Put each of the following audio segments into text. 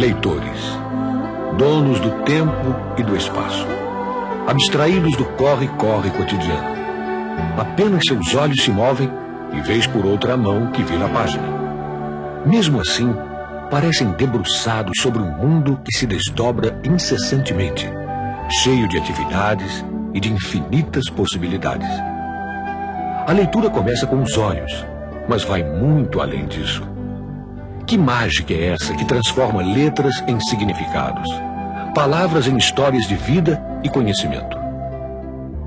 Leitores, donos do tempo e do espaço, abstraídos do corre-corre cotidiano. Apenas seus olhos se movem e vez por outra a mão que vira a página. Mesmo assim, parecem debruçados sobre um mundo que se desdobra incessantemente, cheio de atividades e de infinitas possibilidades. A leitura começa com os olhos, mas vai muito além disso. Que mágica é essa que transforma letras em significados, palavras em histórias de vida e conhecimento?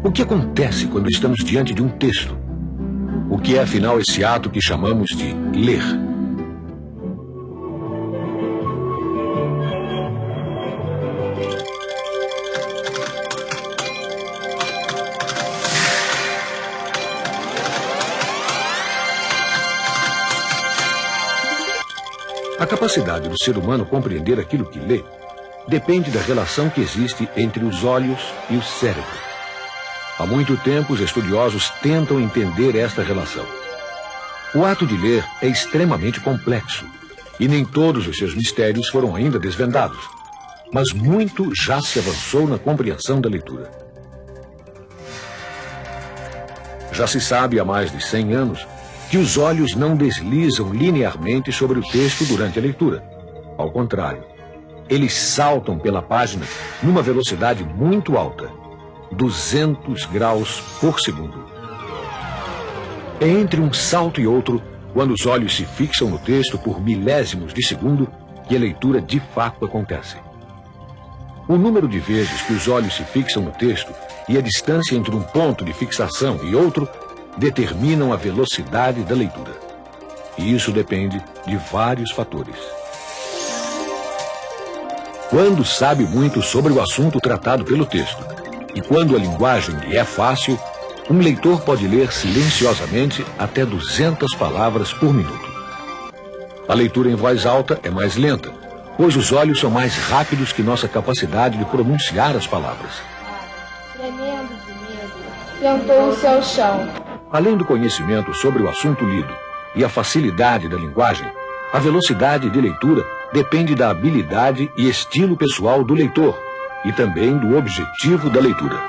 O que acontece quando estamos diante de um texto? O que é, afinal, esse ato que chamamos de ler? A capacidade do ser humano compreender aquilo que lê depende da relação que existe entre os olhos e o cérebro. Há muito tempo, os estudiosos tentam entender esta relação. O ato de ler é extremamente complexo e nem todos os seus mistérios foram ainda desvendados, mas muito já se avançou na compreensão da leitura. Já se sabe há mais de 100 anos que os olhos não deslizam linearmente sobre o texto durante a leitura. Ao contrário, eles saltam pela página numa velocidade muito alta, 200 graus por segundo. É entre um salto e outro, quando os olhos se fixam no texto por milésimos de segundo, que a leitura de fato acontece. O número de vezes que os olhos se fixam no texto e a distância entre um ponto de fixação e outro determinam a velocidade da leitura. E isso depende de vários fatores. Quando sabe muito sobre o assunto tratado pelo texto e quando a linguagem lhe é fácil, um leitor pode ler silenciosamente até 200 palavras por minuto. A leitura em voz alta é mais lenta, pois os olhos são mais rápidos que nossa capacidade de pronunciar as palavras. Tremendo de medo, sentou-se ao chão. Além do conhecimento sobre o assunto lido e a facilidade da linguagem, a velocidade de leitura depende da habilidade e estilo pessoal do leitor e também do objetivo da leitura.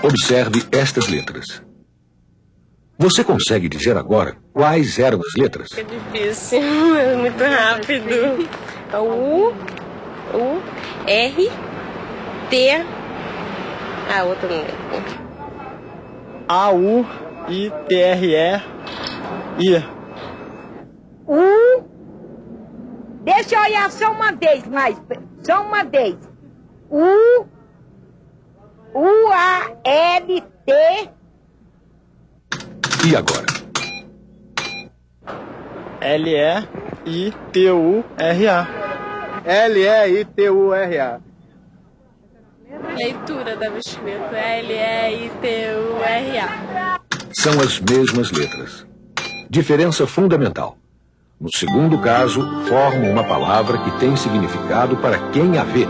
Observe estas letras. Você consegue dizer agora quais eram as letras? É difícil, é muito rápido. U, R, T. A outra não é. A, U, I, T, R, E, I. Deixa eu olhar só uma vez mais. Só uma vez. A, L, T. E agora? L, E, I, T, U, R, A. L, E, I, T, U, R, A. Leitura da escrito L-E-I-T-U-R-A. São as mesmas letras. Diferença fundamental. No segundo caso, formam uma palavra que tem significado para quem a vê.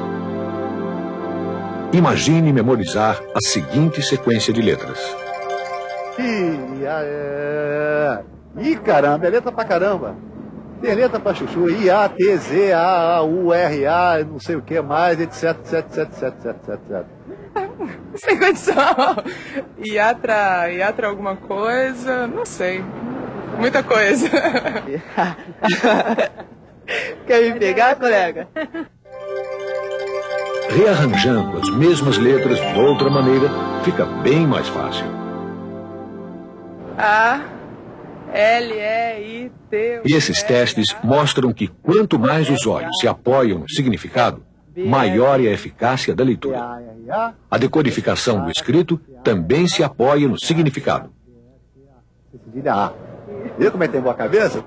Imagine memorizar a seguinte sequência de letras. Ih, caramba, é letra pra caramba. Tem letra pra chuchu, I, A, T, Z, A, U, R, A, não sei o que mais, etc, etc, etc, etc, etc, etc. Sem condição. Iatra alguma coisa, não sei. Muita coisa. Quer me pegar, colega? Rearranjando as mesmas letras de outra maneira, fica bem mais fácil. A, L, E, I, T... E esses testes mostram que quanto mais os olhos se apoiam no significado, maior é a eficácia da leitura. A decodificação do escrito também se apoia no significado. Viu como é que tem boa cabeça?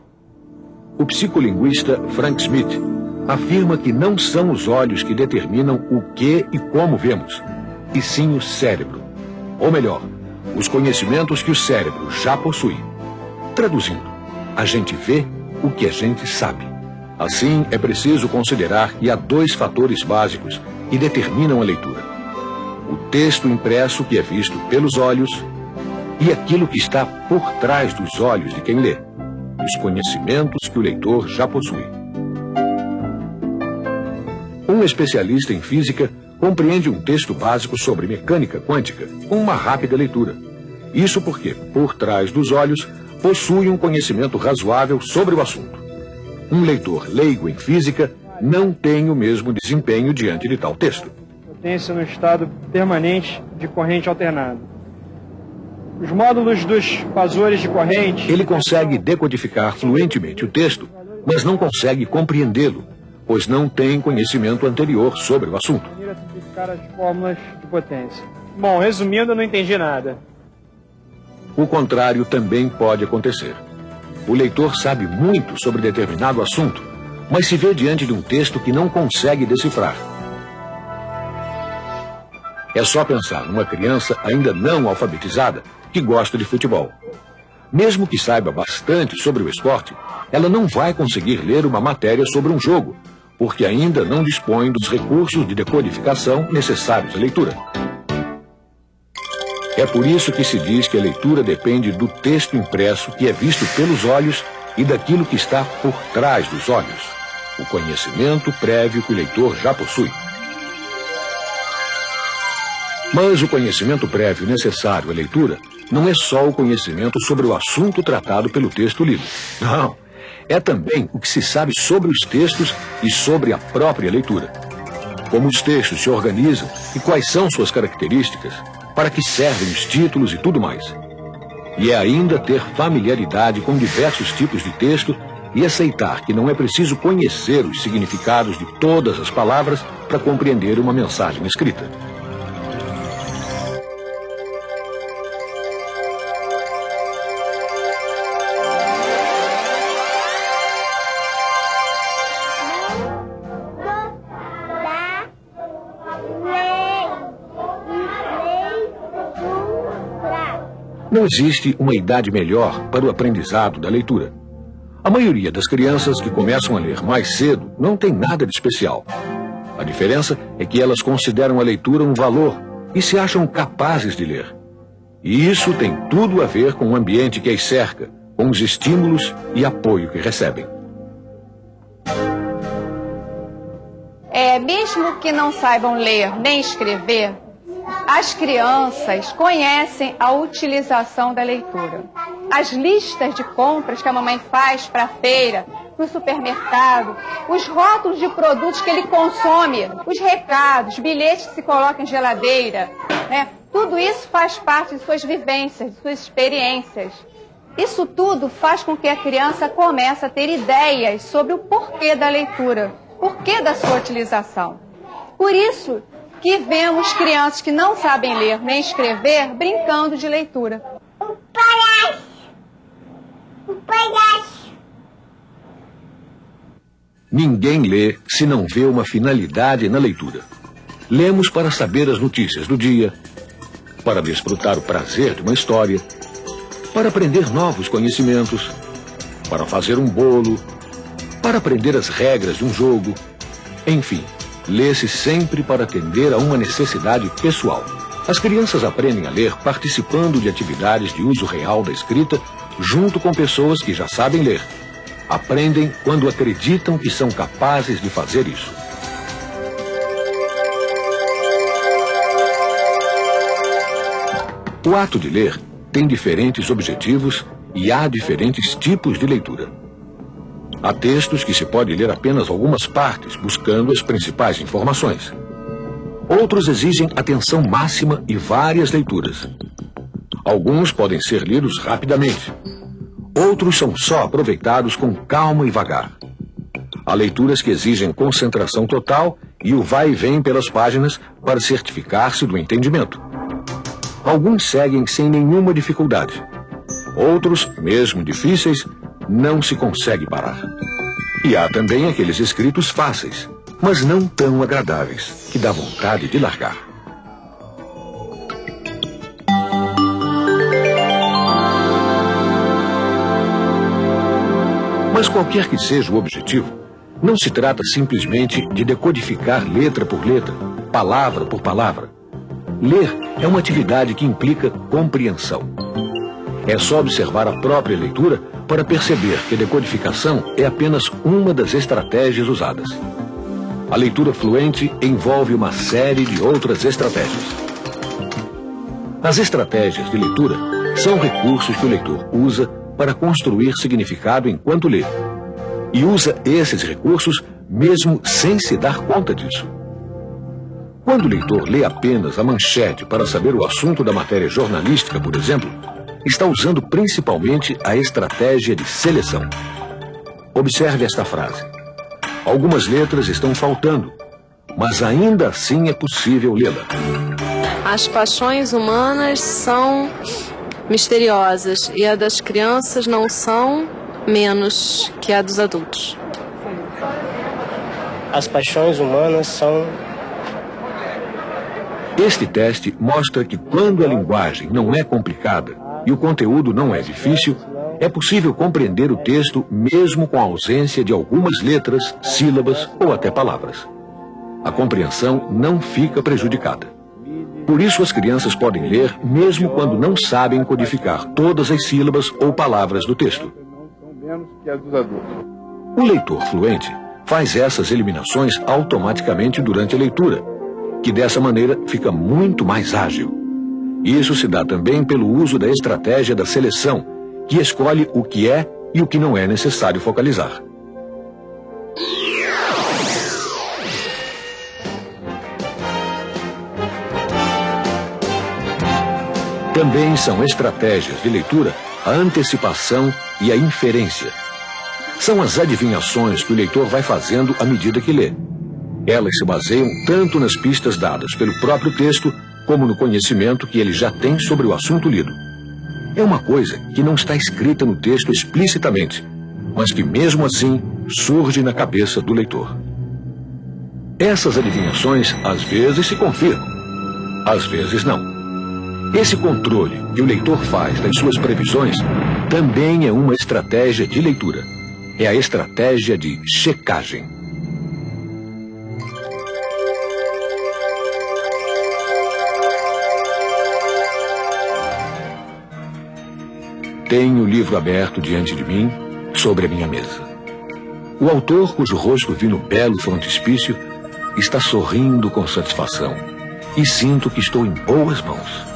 O psicolinguista Frank Smith afirma que não são os olhos que determinam o que e como vemos, e sim o cérebro. Ou melhor, os conhecimentos que o cérebro já possui. Traduzindo, a gente vê o que a gente sabe. Assim, é preciso considerar que há dois fatores básicos que determinam a leitura: o texto impresso, que é visto pelos olhos, e aquilo que está por trás dos olhos de quem lê, os conhecimentos que o leitor já possui. Um especialista em física compreende um texto básico sobre mecânica quântica com uma rápida leitura. Isso porque, por trás dos olhos, possui um conhecimento razoável sobre o assunto. Um leitor leigo em física não tem o mesmo desempenho diante de tal texto. Potência no estado permanente de corrente alternada. Os módulos dos fasores de corrente... Ele consegue decodificar fluentemente o texto, mas não consegue compreendê-lo, pois não tem conhecimento anterior sobre o assunto. Simplificar as fórmulas de potência. Bom, resumindo, eu não entendi nada. O contrário também pode acontecer. O leitor sabe muito sobre determinado assunto, mas se vê diante de um texto que não consegue decifrar. É só pensar numa criança ainda não alfabetizada que gosta de futebol. Mesmo que saiba bastante sobre o esporte, ela não vai conseguir ler uma matéria sobre um jogo, porque ainda não dispõe dos recursos de decodificação necessários à leitura. É por isso que se diz que a leitura depende do texto impresso que é visto pelos olhos e daquilo que está por trás dos olhos, o conhecimento prévio que o leitor já possui. Mas o conhecimento prévio necessário à leitura não é só o conhecimento sobre o assunto tratado pelo texto lido. Não, é também o que se sabe sobre os textos e sobre a própria leitura. Como os textos se organizam e quais são suas características, para que servem os títulos e tudo mais. E é ainda ter familiaridade com diversos tipos de texto e aceitar que não é preciso conhecer os significados de todas as palavras para compreender uma mensagem escrita. Não existe uma idade melhor para o aprendizado da leitura. A maioria das crianças que começam a ler mais cedo não tem nada de especial. A diferença é que elas consideram a leitura um valor e se acham capazes de ler. E isso tem tudo a ver com o ambiente que as cerca, com os estímulos e apoio que recebem. Mesmo que não saibam ler nem escrever, as crianças conhecem a utilização da leitura. As listas de compras que a mamãe faz para a feira, para o supermercado, os rótulos de produtos que ele consome, os recados, bilhetes que se colocam em geladeira, né? Tudo isso faz parte de suas vivências, de suas experiências. Isso tudo faz com que a criança comece a ter ideias sobre o porquê da leitura, porquê da sua utilização. Por isso que vemos crianças que não sabem ler nem escrever brincando de leitura. Um palhaço! Um palhaço! Ninguém lê se não vê uma finalidade na leitura. Lemos para saber as notícias do dia, para desfrutar o prazer de uma história, para aprender novos conhecimentos, para fazer um bolo, para aprender as regras de um jogo, enfim. Lê-se sempre para atender a uma necessidade pessoal. As crianças aprendem a ler participando de atividades de uso real da escrita, junto com pessoas que já sabem ler. Aprendem quando acreditam que são capazes de fazer isso. O ato de ler tem diferentes objetivos e há diferentes tipos de leitura. Há textos que se pode ler apenas algumas partes, buscando as principais informações. Outros exigem atenção máxima e várias leituras. Alguns podem ser lidos rapidamente. Outros são só aproveitados com calma e vagar. Há leituras que exigem concentração total e o vai e vem pelas páginas para certificar-se do entendimento. Alguns seguem sem nenhuma dificuldade. Outros, mesmo difíceis, não se consegue parar. E há também aqueles escritos fáceis, mas não tão agradáveis, que dá vontade de largar. Mas qualquer que seja o objetivo, não se trata simplesmente de decodificar letra por letra, palavra por palavra. Ler é uma atividade que implica compreensão. É só observar a própria leitura para perceber que a decodificação é apenas uma das estratégias usadas. A leitura fluente envolve uma série de outras estratégias. As estratégias de leitura são recursos que o leitor usa para construir significado enquanto lê. E usa esses recursos mesmo sem se dar conta disso. Quando o leitor lê apenas a manchete para saber o assunto da matéria jornalística, por exemplo, está usando principalmente a estratégia de seleção. Observe esta frase. Algumas letras estão faltando, mas ainda assim é possível lê-la. As paixões humanas são misteriosas e a das crianças não são menos que a dos adultos. As paixões humanas são... Este teste mostra que quando a linguagem não é complicada e o conteúdo não é difícil, é possível compreender o texto mesmo com a ausência de algumas letras, sílabas ou até palavras. A compreensão não fica prejudicada. Por isso as crianças podem ler mesmo quando não sabem codificar todas as sílabas ou palavras do texto. O leitor fluente faz essas eliminações automaticamente durante a leitura, que dessa maneira fica muito mais ágil. Isso se dá também pelo uso da estratégia da seleção, que escolhe o que é e o que não é necessário focalizar. Também são estratégias de leitura a antecipação e a inferência. São as adivinhações que o leitor vai fazendo à medida que lê. Elas se baseiam tanto nas pistas dadas pelo próprio texto, como no conhecimento que ele já tem sobre o assunto lido. É uma coisa que não está escrita no texto explicitamente, mas que mesmo assim surge na cabeça do leitor. Essas adivinhações às vezes se confirmam, às vezes não. Esse controle que o leitor faz das suas previsões também é uma estratégia de leitura. É a estratégia de checagem. Tenho o livro aberto diante de mim, sobre a minha mesa. O autor, cujo rosto vi no belo frontispício, está sorrindo com satisfação e sinto que estou em boas mãos.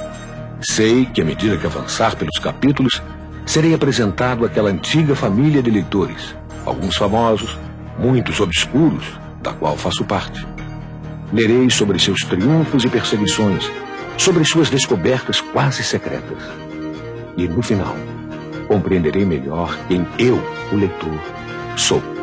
Sei que, à medida que avançar pelos capítulos, serei apresentado àquela antiga família de leitores, alguns famosos, muitos obscuros, da qual faço parte. Lerei sobre seus triunfos e perseguições, sobre suas descobertas quase secretas. E, no final, compreenderei melhor quem eu, o leitor, sou.